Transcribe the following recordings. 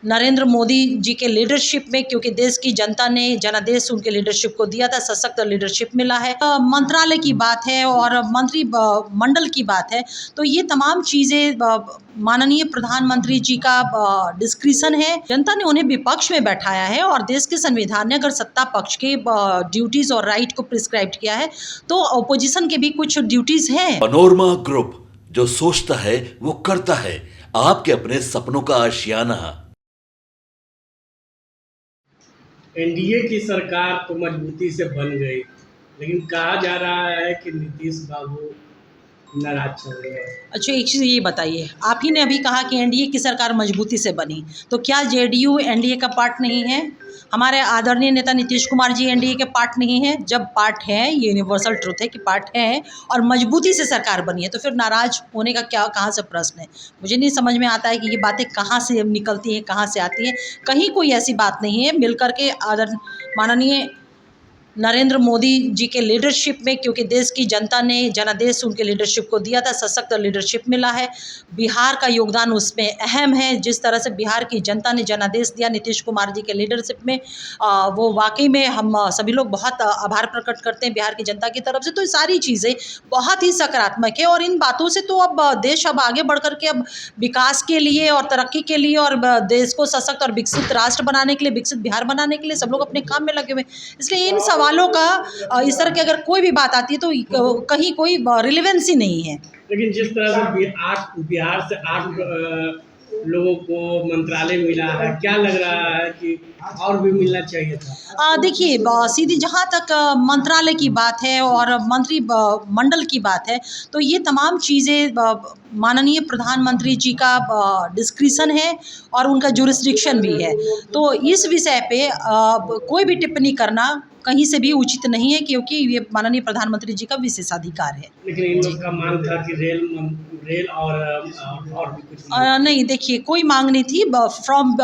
नरेंद्र मोदी जी के लीडरशिप में, क्योंकि देश की जनता ने जनादेश उनके लीडरशिप को दिया था, सशक्त लीडरशिप मिला है। मंत्रालय की बात है और मंत्री मंडल की बात है, तो ये तमाम चीज़ें माननीय प्रधानमंत्री जी का डिस्क्रिशन है। जनता ने उन्हें विपक्ष में बैठाया है और देश के संविधान ने अगर सत्ता पक्ष के ड्यूटीज़ और राइट को प्रिस्क्राइब किया है, तो अपोजिशन के भी कुछ ड्यूटीज़ हैं। पनोरमा ग्रुप, जो सोचता है वो करता है। आपके अपने सपनों का आशियाना। एनडीए की सरकार तो मजबूती से बन गई, लेकिन कहा जा रहा है कि नीतीश बाबू नाराज चल रहे हैं। अच्छा, एक चीज़ ये बताइए, आप ही ने अभी कहा कि एनडीए की सरकार मजबूती से बनी, तो क्या जेडीयू एनडीए का पार्ट नहीं है? हमारे आदरणीय नेता नीतीश कुमार जी एनडीए के पार्ट नहीं है? जब पार्ट है, ये यूनिवर्सल ट्रुथ है कि पार्ट है और मजबूती से सरकार बनी है, तो फिर नाराज होने का क्या, कहाँ से प्रश्न है? मुझे नहीं समझ में आता है कि ये बातें कहाँ से निकलती हैं, कहाँ से आती हैं। कहीं कोई ऐसी बात नहीं है। मिल करके माननीय नरेंद्र मोदी जी के लीडरशिप में, क्योंकि देश की जनता ने जनादेश उनके लीडरशिप को दिया था, सशक्त लीडरशिप मिला है। बिहार का योगदान उसमें अहम है। जिस तरह से बिहार की जनता ने जनादेश दिया नीतीश कुमार जी के लीडरशिप में, वो वाकई में हम सभी लोग बहुत आभार प्रकट करते हैं बिहार की जनता की तरफ से। तो ये सारी चीज़ें बहुत ही सकारात्मक है और इन बातों से तो अब देश अब आगे बढ़ कर के अब विकास के लिए और तरक्की के लिए और देश को सशक्त और विकसित राष्ट्र बनाने के लिए, विकसित बिहार बनाने के लिए सब लोग अपने काम में लगे हुए। इसलिए इन सवालों का, इस तरह की अगर कोई भी बात आती है तो कहीं कोई रिलेवेंस ही नहीं है। लेकिन जिस तरह से बिहार से 8 लोगों को मंत्रालय मिला है, क्या लग रहा है कि और भी मिलना चाहिए था? देखिए, सीधी जहाँ तक मंत्रालय की बात है और मंत्री मंडल की बात है, तो ये तमाम चीज़ें माननीय प्रधानमंत्री जी का डिस्क्रिशन है और उनका जुरिस्डिक्शन भी है। तो इस विषय पे कोई भी टिप्पणी करना कहीं से भी उचित नहीं है, क्योंकि ये माननीय प्रधानमंत्री जी का विशेषाधिकार है। लेकिन इन लोग का मांग था कि रेल और भी कुछ नहीं, देखिए, कोई मांग नहीं थी। फ्रॉम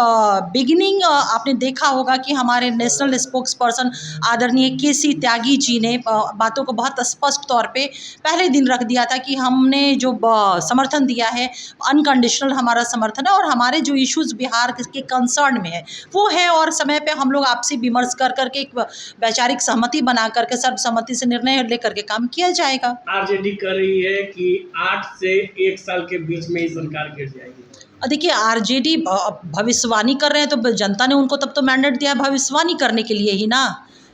बिगिनिंग आपने देखा होगा कि हमारे नेशनल स्पोक्स पर्सन आदरणीय केसी त्यागी जी ने बातों को बहुत स्पष्ट तौर पे पहले दिन रख दिया था कि हमने जो समर्थन दिया है, अनकंडीशनल हमारा समर्थन है और हमारे जो इश्यूज़ बिहार के कंसर्न में है वो है, और समय पे हम लोग आपसी विमर्श कर करके एक वैचारिक सहमति बना करके सर्वसम्मति से निर्णय लेकर के काम किया जाएगा। आरजेडी कर रही है कि 8 से 1 साल के बीच में ही सरकार गिर जाएगी। देखिए, आरजेडी भविष्यवाणी कर रहे हैं, तो जनता ने उनको तब तो मैंडेट दिया भविष्यवाणी करने के लिए ही ना।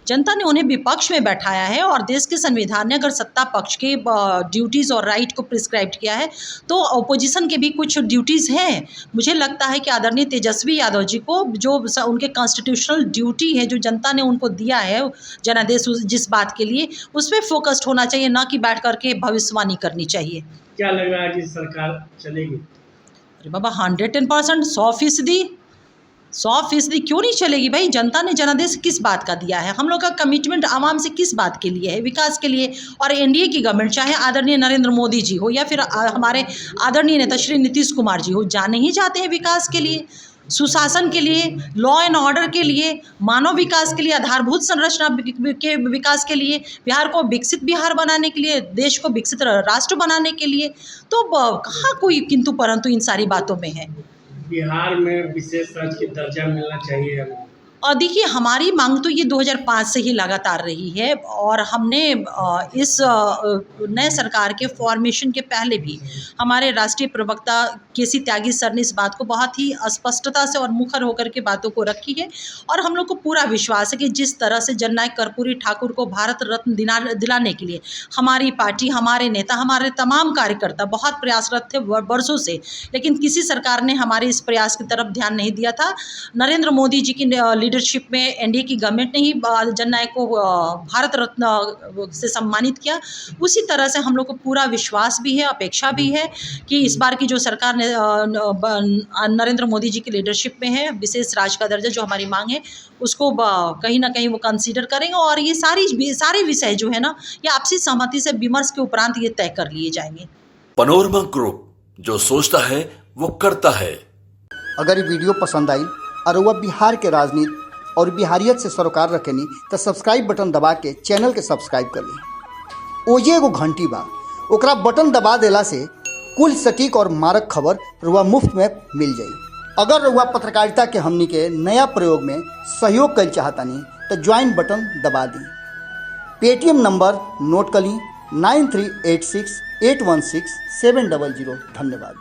जनता ने उन्हें विपक्ष में बैठाया है और देश के संविधान ने अगर सत्ता पक्ष के ड्यूटीज़ और राइट को प्रिस्क्राइब किया है, तो अपोजिशन के भी कुछ ड्यूटीज़ हैं। मुझे लगता है कि आदरणीय तेजस्वी यादव जी को जो उनके कॉन्स्टिट्यूशनल ड्यूटी है, जो जनता ने उनको दिया है जनादेश जिस बात के लिए, उस पर फोकस्ड होना चाहिए, ना कि बैठ करके भविष्यवाणी करनी चाहिए। क्या लग रहा है कि सरकार चलेगी? अरे बाबा, 110%, 100% क्यों नहीं चलेगी भाई? जनता ने जनादेश किस बात का दिया है? हम लोग का कमिटमेंट आवाम से किस बात के लिए है? विकास के लिए। और एनडीए की गवर्नमेंट, चाहे आदरणीय नरेंद्र मोदी जी हो या फिर हमारे आदरणीय नेता श्री नीतीश कुमार जी हो, जाने ही जाते हैं विकास के लिए, सुशासन के लिए, लॉ एंड ऑर्डर के लिए, मानव विकास के लिए, आधारभूत संरचना के विकास के लिए, बिहार को विकसित बिहार बनाने के लिए, देश को विकसित राष्ट्र बनाने के लिए। तो कहाँ कोई किंतु परंतु इन सारी बातों में है। बिहार में विशेष राज्य की दर्जा मिलना चाहिए हमें। और देखिए, हमारी मांग तो ये 2005 से ही लगातार रही है और हमने इस नए सरकार के फॉर्मेशन के पहले भी हमारे राष्ट्रीय प्रवक्ता केसी त्यागी सर ने इस बात को बहुत ही स्पष्टता से और मुखर होकर के बातों को रखी है। और हम लोग को पूरा विश्वास है कि जिस तरह से जननायक कर्पूरी ठाकुर को भारत रत्न दिलाने के लिए हमारी पार्टी, हमारे नेता, हमारे तमाम कार्यकर्ता बहुत प्रयासरत थे वर्षों से, लेकिन किसी सरकार ने हमारे इस प्रयास की तरफ ध्यान नहीं दिया था। नरेंद्र मोदी जी की लीडरशिप में एनडीए की गवर्नमेंट ने ही जननायक को भारत रत्न से सम्मानित किया। उसी तरह से हम लोग को पूरा विश्वास भी है, अपेक्षा भी है कि इस बार की जो सरकार ने नरेंद्र मोदी जी की लीडरशिप में है, विशेष राज्य का दर्जा जो हमारी मांग है, उसको कहीं ना कहीं वो कंसीडर करेंगे और ये सारे विषय जो है ना, ये आपसी सहमति से विमर्श के उपरांत ये तय कर लिए जाएंगे। पनोरमा ग्रुप, जो सोचता है वो करता है। अगर ये वीडियो पसंद आई और वह बिहार के राजनीति और बिहारियत से सरोकार रखेनी तो सब्सक्राइब बटन दबा के चैनल के सब्सक्राइब कर ली। ओजे एगो घंटी बा, ओकरा बटन दबा देला से कुल सटीक और मारक खबर रुआ मुफ्त में मिल जाई। अगर रउआ पत्रकारिता के हमनी के नया प्रयोग में सहयोग कर चाहतानी तो ज्वाइन बटन दबा दी। पेटीएम नंबर नोट कर ली 9386816700। धन्यवाद।